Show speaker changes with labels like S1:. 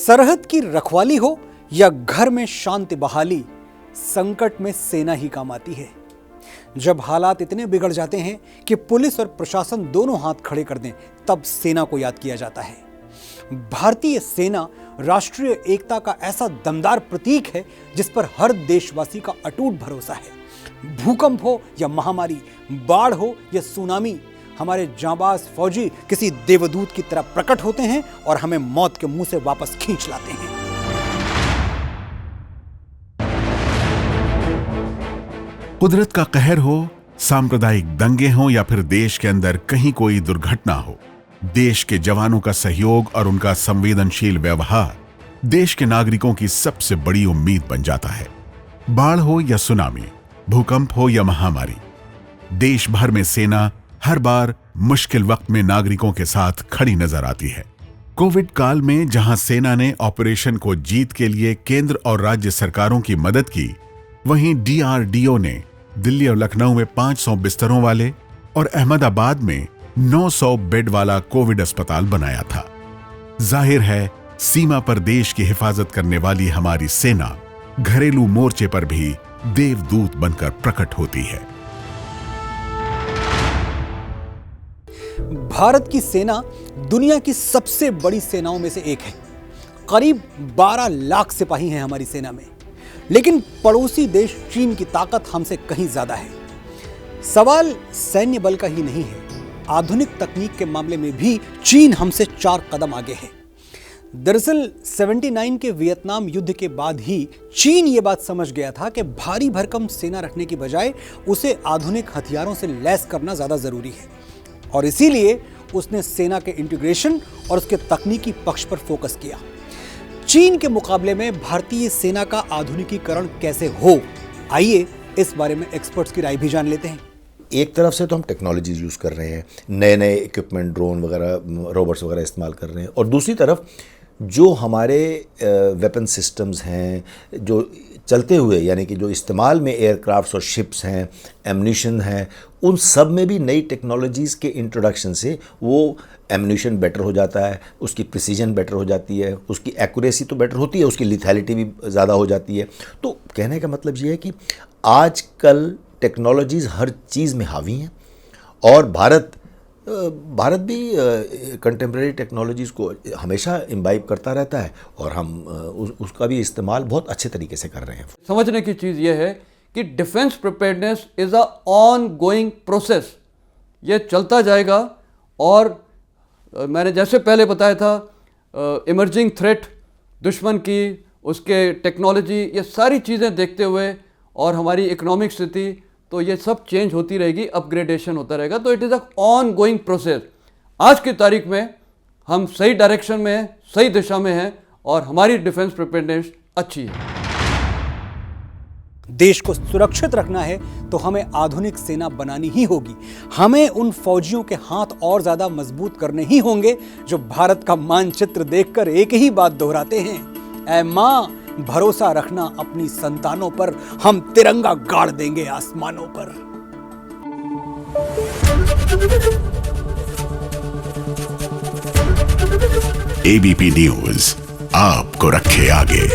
S1: सरहद की रखवाली हो या घर में शांति बहाली, संकट में सेना ही काम आती है। जब हालात इतने बिगड़ जाते हैं कि पुलिस और प्रशासन दोनों हाथ खड़े कर दें, तब सेना को याद किया जाता है। भारतीय सेना राष्ट्रीय एकता का ऐसा दमदार प्रतीक है जिस पर हर देशवासी का अटूट भरोसा है। भूकंप हो या महामारी, बाढ़ हो या सुनामी, हमारे जांबाज फौजी किसी देवदूत की तरह प्रकट होते हैं और हमें मौत के मुंह से वापस खींच लाते हैं।
S2: कुदरत का कहर हो, सांप्रदायिक दंगे हों या फिर देश के अंदर कहीं कोई दुर्घटना हो, देश के जवानों का सहयोग और उनका संवेदनशील व्यवहार देश के नागरिकों की सबसे बड़ी उम्मीद बन जाता है। बाढ़ हो या सुनामी, भूकंप हो या महामारी, देश भर में सेना हर बार मुश्किल वक्त में नागरिकों के साथ खड़ी नजर आती है। कोविड काल में जहां सेना ने ऑपरेशन को जीत के लिए केंद्र और राज्य सरकारों की मदद की, वहीं DRDO ने दिल्ली और लखनऊ में 500 बिस्तरों वाले और अहमदाबाद में 900 बेड वाला कोविड अस्पताल बनाया था। जाहिर है, सीमा पर देश की हिफाजत करने वाली हमारी सेना घरेलू मोर्चे पर भी देवदूत बनकर प्रकट होती है।
S1: भारत की सेना दुनिया की सबसे बड़ी सेनाओं में से एक है। करीब 12 लाख सिपाही हैं हमारी सेना में, लेकिन पड़ोसी देश चीन की ताकत हमसे कहीं ज्यादा है। सवाल सैन्य बल का ही नहीं है, आधुनिक तकनीक के मामले में भी चीन हमसे 4 कदम आगे है। दरअसल 79 के वियतनाम युद्ध के बाद ही चीन ये बात समझ गया था कि भारी भरकम सेना रखने की बजाय उसे आधुनिक हथियारों से लैस करना ज्यादा जरूरी है, और इसीलिए उसने सेना के इंटीग्रेशन और उसके तकनीकी पक्ष पर फोकस किया। चीन के मुकाबले में भारतीय सेना का आधुनिकीकरण कैसे हो, आइए इस बारे में एक्सपर्ट्स की राय भी जान लेते हैं।
S3: एक तरफ से तो हम टेक्नोलॉजीज यूज़ कर रहे हैं, नए नए इक्विपमेंट, ड्रोन वगैरह, रोबोट्स वगैरह इस्तेमाल कर रहे हैं, और दूसरी तरफ जो हमारे वेपन सिस्टम्स हैं जो चलते हुए, यानी कि जो इस्तेमाल में एयरक्राफ्ट्स और शिप्स हैं, एम्यूनिशन हैं, उन सब में भी नई टेक्नोलॉजीज़ के इंट्रोडक्शन से वो एम्यूनिशन बेटर हो जाता है, उसकी प्रिसीजन बेटर हो जाती है, उसकी एक्यूरेसी तो बेटर होती है, उसकी लिथैलिटी भी ज़्यादा हो जाती है। तो कहने का मतलब ये है कि आजकल टेक्नोलॉजीज़ हर चीज़ में हावी हैं, और भारत भी कंटेम्प्रेरी टेक्नोलॉजीज़ को हमेशा इम्बाइब करता रहता है, और हम उसका भी इस्तेमाल बहुत अच्छे तरीके से कर रहे हैं।
S4: समझने की चीज़ यह है कि defence preparedness is a on going process. ये चलता जाएगा, और मैंने जैसे पहले बताया था, इमर्जिंग थ्रेट, दुश्मन की, उसके टेक्नोलॉजी, ये सारी चीज़ें देखते हुए और हमारी इकोनॉमिक स्थिति, तो ये सब चेंज होती रहेगी, अपग्रेडेशन होता रहेगा। तो it is a on going process. आज की तारीख में हम सही डायरेक्शन में हैं, सही दिशा में हैं, और हमारी डिफेंस प्रिपेयर्डनेस अच्छी है।
S1: देश को सुरक्षित रखना है तो हमें आधुनिक सेना बनानी ही होगी। हमें उन फौजियों के हाथ और ज्यादा मजबूत करने ही होंगे जो भारत का मानचित्र देखकर एक ही बात दोहराते हैं, ऐ मां भरोसा रखना अपनी संतानों पर, हम तिरंगा गाड़ देंगे आसमानों पर।
S2: ABP न्यूज आपको रखे आगे।